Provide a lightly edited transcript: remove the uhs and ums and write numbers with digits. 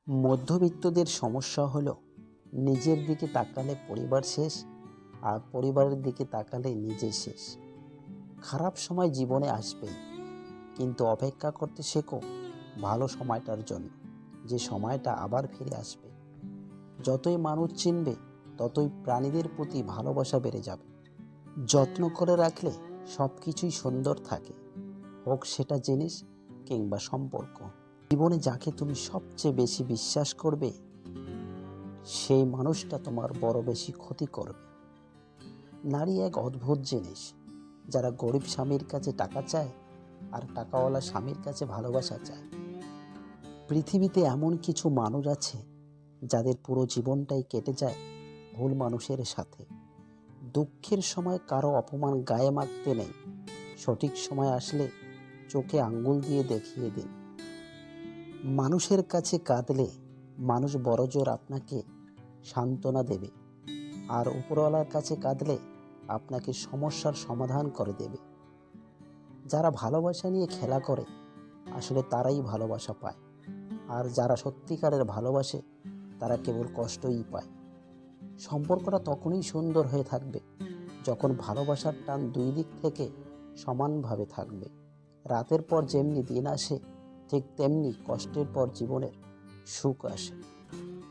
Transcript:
মধ্যবিত্তদের সমস্যা হলো নিজের দিকে তাকালে পরিবার শেষ, আর পরিবারের দিকে তাকালে নিজে শেষ। খারাপ সময় জীবনে আসবেই, কিন্তু অপেক্ষা করতে শেখো ভালো সময়টার জন্য, যে সময়টা আবার ফিরে আসবে। যতই মানুষ চিনবে, ততই প্রাণীদের প্রতি ভালোবাসা বেড়ে যাবে। যত্ন করে রাখলে সব কিছুই সুন্দর থাকে, হোক সেটা জিনিস কিংবা সম্পর্ক। জীবনে যাকে তুমি সবচেয়ে বেশি বিশ্বাস করবে, সেই মানুষটা তোমার বড় বেশি ক্ষতি করবে। নারী এক অদ্ভুত জিনিস, যারা গরিব স্বামীর কাছে টাকা চায় আর টাকাওয়ালা স্বামীর কাছে ভালোবাসা চায়। পৃথিবীতে এমন কিছু মানুষ আছে যাদের পুরো জীবনটাই কেটে যায় ভুল মানুষের সাথে। দুঃখের সময় কারো অপমান গায়ে মাখতে নেই, সঠিক সময় আসলে চোখে আঙ্গুল দিয়ে দেখিয়ে দিন। মানুষের কাছে কাঁদলে মানুষ বড়জোর আপনাকে সান্ত্বনা দেবে, আর উপরওয়ালার কাছে কাঁদলে আপনাকে সমস্যার সমাধান করে দেবে। যারা ভালোবাসা নিয়ে খেলা করে, আসলে তারাই ভালোবাসা পায়, আর যারা সত্যিকারের ভালোবাসে তারা কেবল কষ্টই পায়। সম্পর্কটা তখনই সুন্দর হয়ে থাকবে যখন ভালোবাসার টান দুই দিক থেকে সমানভাবে থাকবে। রাতের পর যেমনি দিন আসে, ঠিক তেমনি কষ্টের পর জীবনের সুখ আসে।